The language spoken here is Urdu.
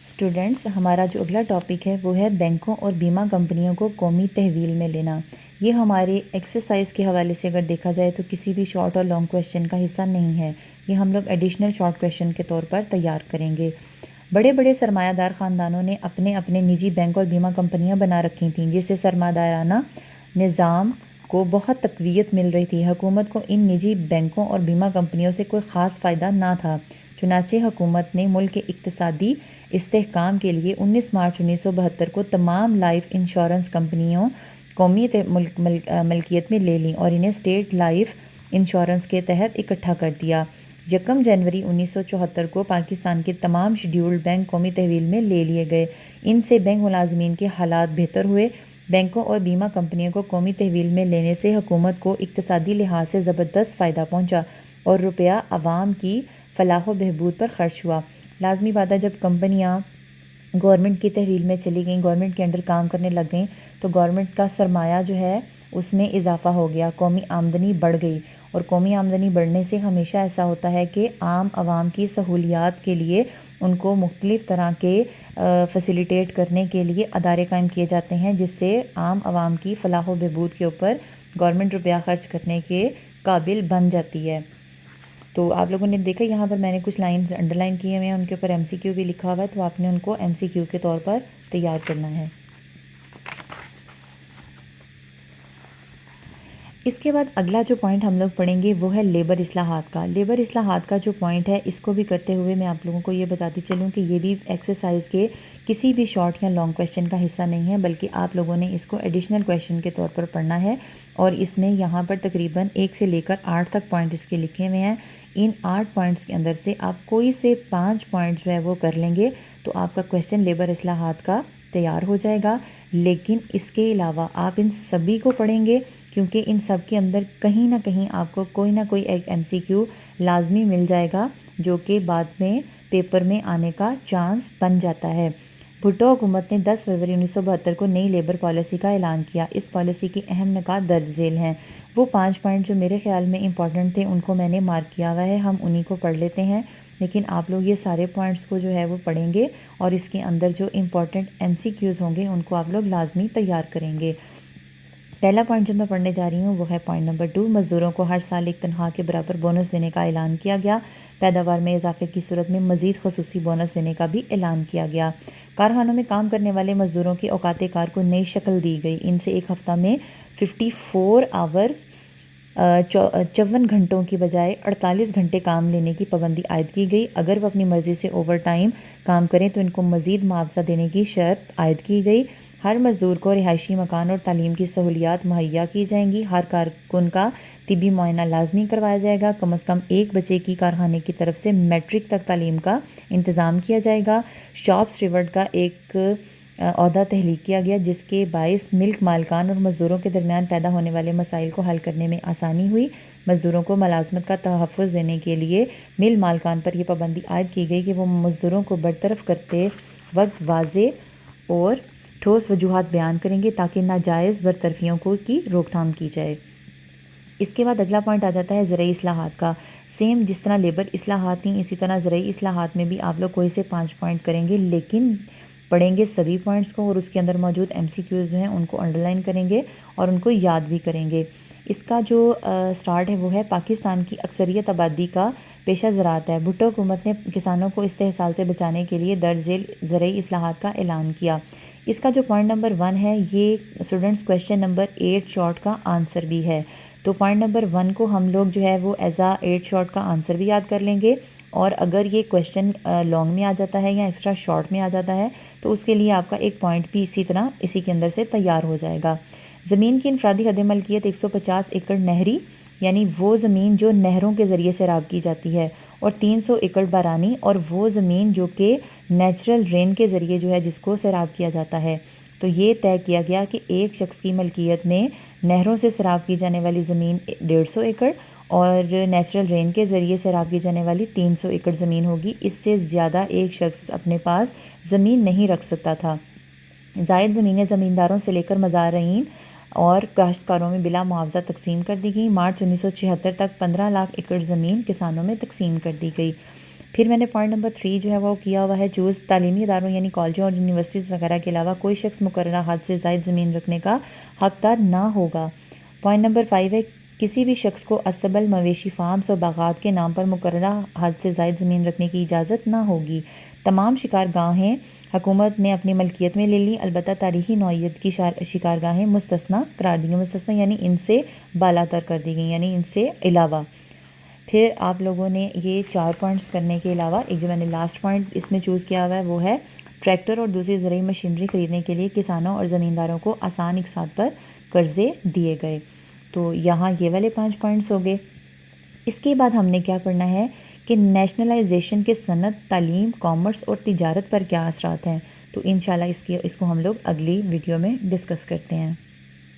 اسٹوڈینٹس، ہمارا جو اگلا ٹاپک ہے وہ ہے بینکوں اور بیمہ کمپنیوں کو قومی تحویل میں لینا۔ یہ ہمارے ایکسرسائز کے حوالے سے اگر دیکھا جائے تو کسی بھی شارٹ اور لانگ کویشچن کا حصہ نہیں ہے، یہ ہم لوگ ایڈیشنل شارٹ کویشچن کے طور پر تیار کریں گے۔ بڑے بڑے سرمایہ دار خاندانوں نے اپنے اپنے نجی بینک اور بیمہ کمپنیاں بنا رکھی تھیں، جس سے سرمایہ دارانہ نظام کو بہت تقویت مل رہی تھی۔ حکومت کو ان نجی بینکوں اور بیمہ کمپنیوں سے کوئی خاص فائدہ نہ تھا، چنانچہ حکومت نے ملک کے اقتصادی استحکام کے لیے 19 مارچ 1972 کو تمام لائف انشورنس کمپنیوں قومی ملکیت میں لے لیں اور انہیں اسٹیٹ لائف انشورنس کے تحت اکٹھا کر دیا۔ یکم جنوری 1974 کو پاکستان کے تمام شیڈیولڈ بینک قومی تحویل میں لے لیے گئے۔ ان سے بینک ملازمین کے حالات بہتر ہوئے۔ بینکوں اور بیمہ کمپنیوں کو قومی تحویل میں لینے سے حکومت کو اقتصادی لحاظ سے زبردست فائدہ پہنچا اور روپیہ عوام کی فلاح و بہبود پر خرچ ہوا۔ لازمی بات ہے، جب کمپنیاں گورنمنٹ کی تحویل میں چلی گئیں، گورنمنٹ کے انڈر کام کرنے لگ گئیں، تو گورنمنٹ کا سرمایہ جو ہے اس میں اضافہ ہو گیا، قومی آمدنی بڑھ گئی، اور قومی آمدنی بڑھنے سے ہمیشہ ایسا ہوتا ہے کہ عام عوام کی سہولیات کے لیے ان کو مختلف طرح کے فیسیلیٹیٹ کرنے کے لیے ادارے قائم کیے جاتے ہیں، جس سے عام عوام کی فلاح و بہبود کے اوپر گورنمنٹ روپیہ خرچ کرنے کے قابل بن جاتی ہے۔ تو آپ لوگوں نے دیکھا یہاں پر میں نے کچھ لائنز انڈر لائن کیے ہوئے ہیں، ان کے اوپر ایم سی کیو بھی لکھا ہوا ہے، تو آپ نے ان کو ایم سی کیو کے طور پر تیار کرنا ہے۔ اس کے بعد اگلا جو پوائنٹ ہم لوگ پڑھیں گے وہ ہے لیبر اصلاحات کا۔ لیبر اصلاحات کا جو پوائنٹ ہے، اس کو بھی کرتے ہوئے میں آپ لوگوں کو یہ بتاتی چلوں کہ یہ بھی ایکسرسائز کے کسی بھی شارٹ یا لانگ کویشچن کا حصہ نہیں ہے، بلکہ آپ لوگوں نے اس کو ایڈیشنل کویشچن کے طور پر پڑھنا ہے، اور اس میں یہاں پر تقریباً 1 سے لے کر 8 تک پوائنٹ اس کے لکھے ہوئے ہیں۔ ان 8 پوائنٹس کے اندر سے آپ کوئی سے 5 پوائنٹس جو ہے وہ کر لیں گے تو آپ کا کویشچن لیبر اصلاحات کا تیار ہو جائے گا۔ لیکن اس کے علاوہ آپ ان سبھی کو پڑھیں گے، کیونکہ ان سب کے اندر کہیں نہ کہیں آپ کو کوئی نہ کوئی ایک ایم سی کیو لازمی مل جائے گا، جو کہ بعد میں پیپر میں آنے کا چانس بن جاتا ہے۔ بھٹو حکومت نے 10 فروری 1972 کو نئی لیبر پالیسی کا اعلان کیا۔ اس پالیسی کی اہم نکات درج ذیل ہیں۔ وہ 5 پوائنٹ جو میرے خیال میں امپورٹنٹ تھے ان کو میں نے مارک کیا ہوا ہے، ہم انہی کو پڑھ لیتے ہیں، لیکن آپ لوگ یہ سارے پوائنٹس کو جو ہے وہ پڑھیں گے، اور اس کے اندر جو امپورٹنٹ ایم سی کیوز ہوں گے ان کو آپ لوگ لازمی تیار کریں گے۔ پہلا پوائنٹ جو میں پڑھنے جا رہی ہوں وہ ہے پوائنٹ نمبر 2، مزدوروں کو ہر سال ایک تنخواہ کے برابر بونس دینے کا اعلان کیا گیا۔ پیداوار میں اضافے کی صورت میں مزید خصوصی بونس دینے کا بھی اعلان کیا گیا۔ کارخانوں میں کام کرنے والے مزدوروں کے اوقات کار کو نئی شکل دی گئی، ان سے ایک ہفتہ میں 54 آورز 54 گھنٹوں کی بجائے 48 گھنٹے کام لینے کی پابندی عائد کی گئی۔ اگر وہ اپنی مرضی سے اوور ٹائم کام کریں تو ان کو مزید معاوضہ دینے کی شرط عائد کی گئی۔ ہر مزدور کو رہائشی مکان اور تعلیم کی سہولیات مہیا کی جائیں گی۔ ہر کارکن کا طبی معائنہ لازمی کروایا جائے گا۔ کم از کم ایک بچے کی کارخانے کی طرف سے میٹرک تک تعلیم کا انتظام کیا جائے گا۔ شاپ اسٹیورڈ کا ایک عہدہ تحلیق کیا گیا، جس کے باعث ملک مالکان اور مزدوروں کے درمیان پیدا ہونے والے مسائل کو حل کرنے میں آسانی ہوئی۔ مزدوروں کو ملازمت کا تحفظ دینے کے لیے مل مالکان پر یہ پابندی عائد کی گئی کہ وہ مزدوروں کو برطرف کرتے وقت واضح اور ٹھوس وجوہات بیان کریں گے تاکہ ناجائز برطرفیوں کی روک تھام کی جائے۔ اس کے بعد اگلا پوائنٹ آ جاتا ہے زرعی اصلاحات کا۔ سیم جس طرح لیبر اصلاحات تھیں، اسی طرح زرعی اصلاحات میں بھی آپ لوگ کوئی سے 5 پوائنٹ کریں گے، لیکن پڑھیں گے سبھی پوائنٹس کو، اور اس کے اندر موجود ایم سی کیوز جو ہیں ان کو انڈر لائن کریں گے اور ان کو یاد بھی کریں گے۔ اس کا جو سٹارٹ ہے وہ ہے پاکستان کی اکثریت آبادی کا پیشہ زراعت ہے۔ بھٹو حکومت نے کسانوں کو استحصال سے بچانے کے لیے درج ذیل زرعی اصلاحات کا اعلان کیا۔ اس کا جو پوائنٹ نمبر 1 ہے، یہ اسٹوڈنٹس کویشچن نمبر 8 شارٹ کا آنسر بھی ہے، تو پوائنٹ نمبر 1 کو ہم لوگ جو ہے وہ ایز 8 شارٹ کا آنسر بھی یاد کر لیں گے، اور اگر یہ کویشچن لانگ میں آ جاتا ہے یا ایکسٹرا شارٹ میں آ جاتا ہے تو اس کے لیے آپ کا ایک پوائنٹ بھی اسی طرح اسی کے اندر سے تیار ہو جائے گا۔ زمین کی انفرادی حد ملکیت 150 ایکڑ نہری، یعنی وہ زمین جو نہروں کے ذریعے سیراب کی جاتی ہے، اور 300 ایکڑ بارانی، اور وہ زمین جو کہ نیچرل رین کے ذریعے جو ہے جس کو سیراب کیا جاتا ہے۔ تو یہ طے کیا گیا کہ ایک شخص کی ملکیت میں نہروں سے سیراب کی جانے والی زمین 150 ایکڑ اور نیچرل رین کے ذریعے سیراب کی جانے والی 300 ایکڑ زمین ہوگی۔ اس سے زیادہ ایک شخص اپنے پاس زمین نہیں رکھ سکتا تھا۔ زائد زمینیں زمینداروں سے لے کر مزارعین اور کاشتکاروں میں بلا معاوضہ تقسیم کر دی گئی۔ مارچ 1976 تک 15 لاکھ ایکڑ زمین کسانوں میں تقسیم کر دی گئی۔ پھر میں نے پوائنٹ نمبر 3 جو ہے وہ کیا ہوا ہے چوز، تعلیمی اداروں یعنی کالجوں اور یونیورسٹیز وغیرہ کے علاوہ کوئی شخص مقررہ حد سے زائد زمین رکھنے کا حقدار نہ ہوگا۔ پوائنٹ نمبر 5 ہے کسی بھی شخص کو استبل مویشی فارمز اور باغات کے نام پر مقررہ حد سے زائد زمین رکھنے کی اجازت نہ ہوگی۔ تمام شکارگاہیں حکومت نے اپنی ملکیت میں لے لی، البتہ تاریخی نوعیت کی شکارگاہیں مستثنیٰ قرار دی گئی، مستثنیٰ یعنی ان سے بالاتر کر دی گئی، یعنی ان سے علاوہ۔ پھر آپ لوگوں نے یہ 4 پوائنٹس کرنے کے علاوہ ایک جو میں نے لاسٹ پوائنٹ اس میں چوز کیا ہوا ہے وہ ہے ٹریکٹر اور دوسری زرعی مشینری خریدنے کے لیے کسانوں اور زمینداروں کو آسان اقساط پر قرضے دیے گئے۔ تو یہاں یہ والے 5 پوائنٹس ہو گئے۔ اس کے بعد ہم نے کیا پڑھنا ہے کہ نیشنلائزیشن کے صنعت، تعلیم، کامرس اور تجارت پر کیا اثرات ہیں۔ تو انشاءاللہ اس کو ہم لوگ اگلی ویڈیو میں ڈسکس کرتے ہیں۔